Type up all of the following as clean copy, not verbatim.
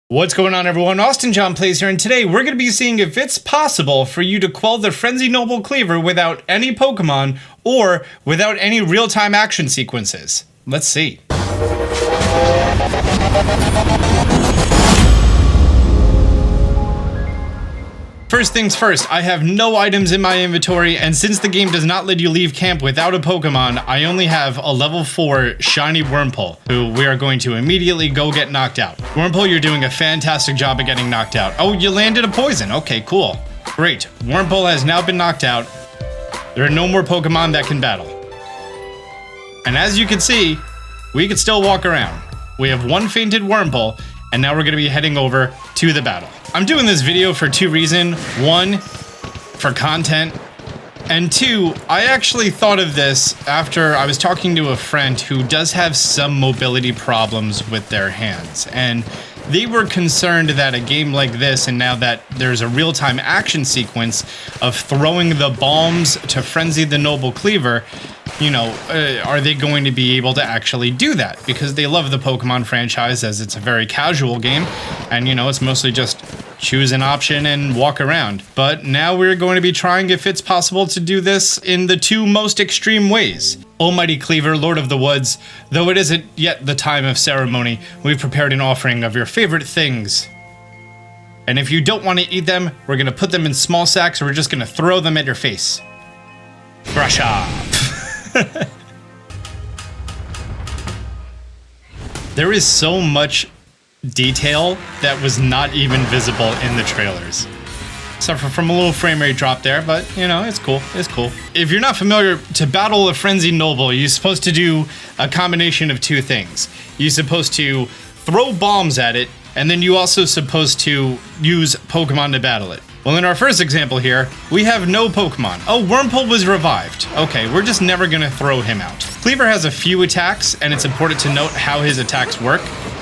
What's going on, everyone? Austin John Plays here, and today we're going to be seeing if it's possible for you to quell the Frenzied Noble Kleavor without any Pokemon or without any real-time action sequences. Let's see. First things first, I have no items in my inventory, and since the game does not let you leave camp without a Pokemon, I only have a level 4 shiny Wurmple, who we are going to immediately go get knocked out. Wurmple, you're doing a fantastic job at getting knocked out. Oh, you landed a poison. Okay, cool. Great. Wurmple has now been knocked out. There are no more Pokemon that can battle. And as you can see, we can still walk around. We have one fainted Wurmple, and now we're going to be heading over to the battle. I'm doing this video for two reasons. One, for content, and two, I actually thought of this after I was talking to a friend who does have some mobility problems with their hands, and they were concerned that a game like this, and now that there's a real-time action sequence of throwing the bombs to Frenzied the Noble Kleavor, you know, are they going to be able to actually do that? Because they love the Pokemon franchise, as it's a very casual game, and you know, it's mostly just choose an option and walk around. But now we're going to be trying if it's possible to do this in the two most extreme ways. Almighty Kleavor, Lord of the Woods, though it isn't yet the time of ceremony, we've prepared an offering of your favorite things. And if you don't want to eat them, we're going to put them in small sacks, or we're just going to throw them at your face. Brush off. There is so much detail that was not even visible in the trailers. Suffer from a little frame rate drop there, but you know, it's cool. It's cool. If you're not familiar, to battle a Frenzied Noble, you're supposed to do a combination of two things. You're supposed to throw bombs at it, and then you're also supposed to use Pokemon to battle it. Well, in our first example here, we have no Pokemon. Oh, Wurmple was revived. Okay, we're just never gonna throw him out. Kleavor has a few attacks, and it's important to note how his attacks work.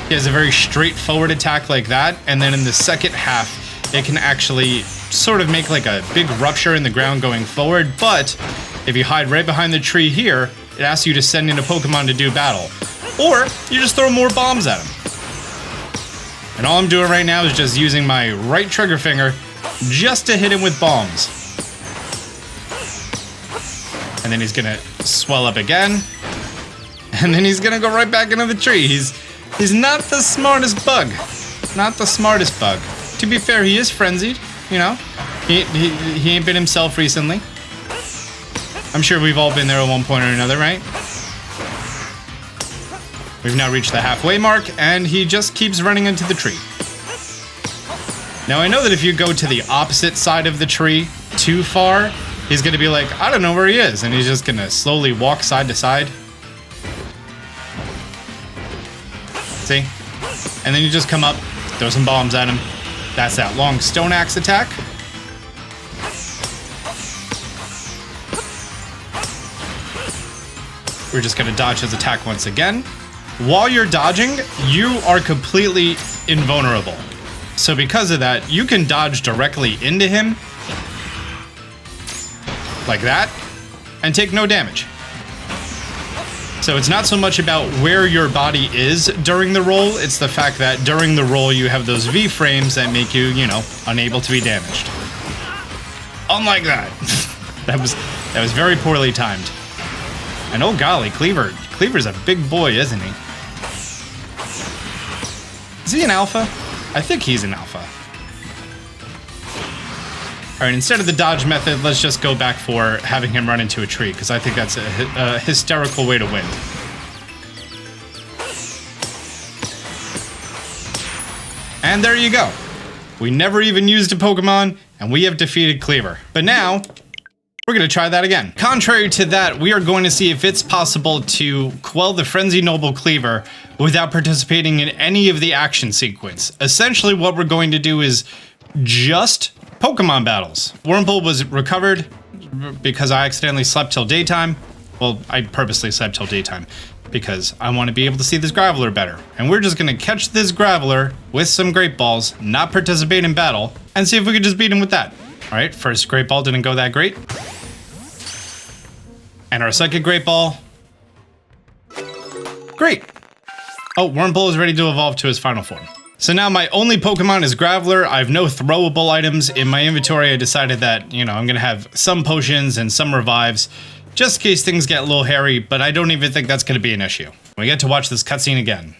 He has a very straightforward attack like that, and then in the second half, it can actually sort of make like a big rupture in the ground going forward, but if you hide right behind the tree here, it asks you to send in a Pokemon to do battle. Or, you just throw more bombs at him. And all I'm doing right now is just using my right trigger finger just to hit him with bombs. And then he's gonna swell up again. And then he's gonna go right back into the tree. He's not the smartest bug. Not the smartest bug. To be fair, he is frenzied, you know? He ain't been himself recently. I'm sure we've all been there at one point or another, right? We've now reached the halfway mark, and he just keeps running into the tree. Now, I know that if you go to the opposite side of the tree too far, he's gonna be like, I don't know where he is, and he's just gonna slowly walk side to side. See? And then you just come up, throw some bombs at him. That's that long stone axe attack. We're just gonna dodge his attack once again. While you're dodging, you are completely invulnerable. So because of that, you can dodge directly into him, like that, and take no damage. So it's not so much about where your body is during the roll, it's the fact that during the roll you have those V-frames that make you, you know, unable to be damaged. Unlike that. that was very poorly timed. And oh golly, Kleavor's a big boy, isn't he? Is he an alpha? I think he's an alpha. All right, instead of the dodge method, let's just go back for having him run into a tree, because I think that's a hysterical way to win. And there you go. We never even used a Pokemon, and we have defeated Kleavor. But now, we're gonna try that again. Contrary to that, we are going to see if it's possible to quell the Frenzied Noble Kleavor without participating in any of the action sequence. Essentially, what we're going to do is just Pokemon battles. Wurmple was recovered because I accidentally slept till daytime. Well, I purposely slept till daytime because I want to be able to see this Graveler better. And we're just gonna catch this Graveler with some Great Balls, not participate in battle, and see if we could just beat him with that. All right, first Great Ball didn't go that great. And our second Great Ball. Great. Oh, Wurmple is ready to evolve to his final form. So now my only Pokemon is Graveler. I have no throwable items in my inventory. I decided that, you know, I'm gonna have some potions and some revives, just in case things get a little hairy, but I don't even think that's gonna be an issue. We get to watch this cutscene again.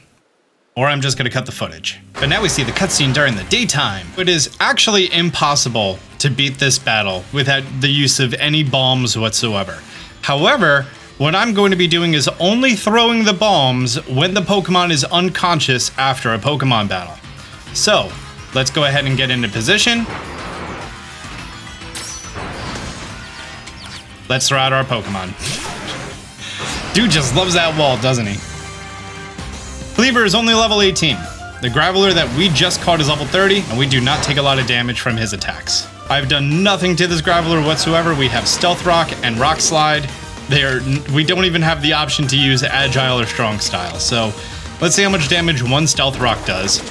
Or I'm just gonna cut the footage. But now we see the cutscene during the daytime. It is actually impossible to beat this battle without the use of any bombs whatsoever. However, what I'm going to be doing is only throwing the bombs when the Pokemon is unconscious after a Pokemon battle. So, let's go ahead and get into position. Let's throw out our Pokemon. Dude just loves that wall, doesn't he? Kleavor is only level 18. The Graveler that we just caught is level 30, and we do not take a lot of damage from his attacks. I've done nothing to this Graveler whatsoever. We have Stealth Rock and Rock Slide. We don't even have the option to use Agile or Strong Style. So let's see how much damage one Stealth Rock does.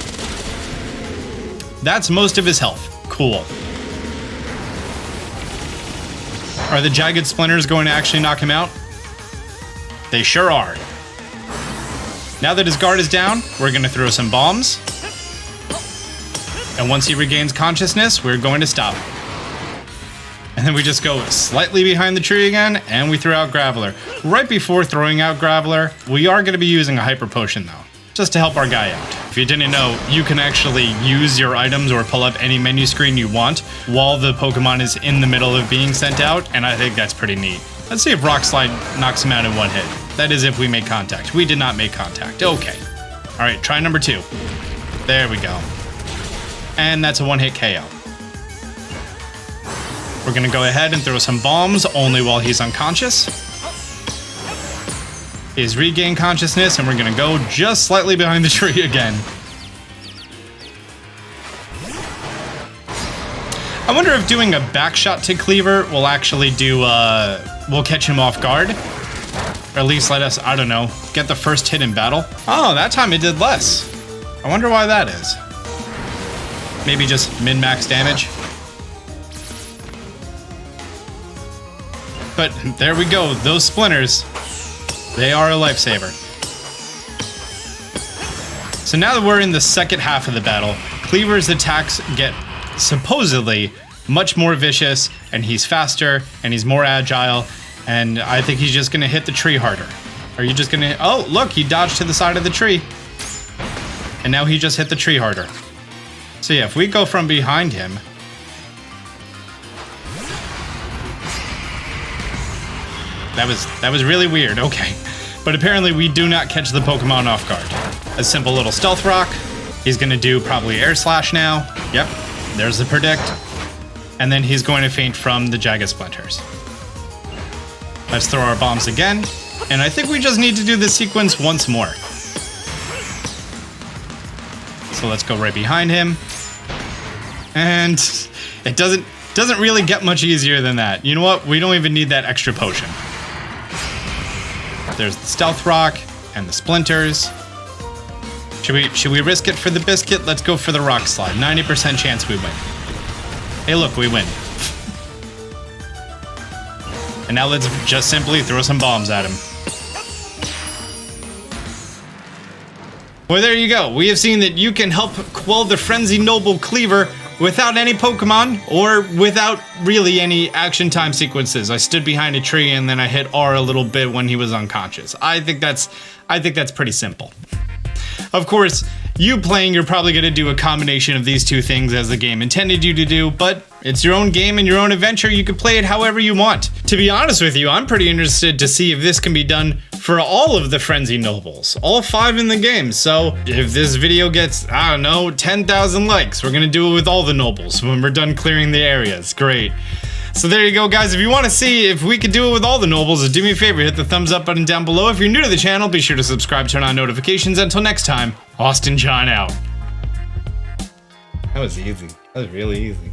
That's most of his health. Cool. Are the Jagged Splinters going to actually knock him out? They sure are. Now that his guard is down, we're going to throw some bombs. And once he regains consciousness, we're going to stop. And then we just go slightly behind the tree again, and we throw out Graveler. Right before throwing out Graveler, we are going to be using a Hyper Potion, though, just to help our guy out. If you didn't know, you can actually use your items or pull up any menu screen you want while the Pokemon is in the middle of being sent out, and I think that's pretty neat. Let's see if Rock Slide knocks him out in one hit. That is if we make contact. We did not make contact. Okay. All right, try number 2. There we go. And that's a one-hit KO. We're gonna go ahead and throw some bombs only while he's unconscious. He's regained consciousness, and we're gonna go just slightly behind the tree again. I wonder if doing a back shot to Kleavor will actually will catch him off guard. Or at least let us, I don't know, get the first hit in battle. Oh, that time it did less. I wonder why that is. Maybe just min-max damage. But there we go, those splinters, they are a lifesaver. So now that we're in the second half of the battle, Kleavor's attacks get supposedly much more vicious, and he's faster, and he's more agile, and I think he's just gonna hit the tree harder. Are you just gonna, oh, look, he dodged to the side of the tree. And now he just hit the tree harder. So yeah, if we go from behind him, That was really weird, okay. But apparently we do not catch the Pokemon off guard. A simple little Stealth Rock. He's gonna do probably Air Slash now. Yep, there's the predict. And then he's going to faint from the Jagged Splinters. Let's throw our bombs again. And I think we just need to do this sequence once more. So let's go right behind him. And it doesn't really get much easier than that. You know what? We don't even need that extra potion. There's the Stealth Rock and the Splinters. Should we risk it for the biscuit? Let's go for the Rock Slide. 90% chance we win. Hey, look, we win. And now let's just simply throw some bombs at him. Well, there you go. We have seen that you can help quell the Frenzied Noble Kleavor without any Pokemon, or without really any action time sequences. I stood behind a tree and then I hit R a little bit when he was unconscious. I think that's pretty simple. Of course, you playing, you're probably gonna do a combination of these two things as the game intended you to do, but it's your own game and your own adventure. You can play it however you want. To be honest with you, I'm pretty interested to see if this can be done for all of the Frenzied Nobles, all 5 in the game. So if this video gets, I don't know, 10,000 likes, we're gonna do it with all the nobles when we're done clearing the areas. Great. So there you go, guys. If you want to see if we could do it with all the nobles, do me a favor, hit the thumbs up button down below. If you're new to the channel, be sure to subscribe, turn on notifications. Until next time, Austin John out. That was easy. That was really easy.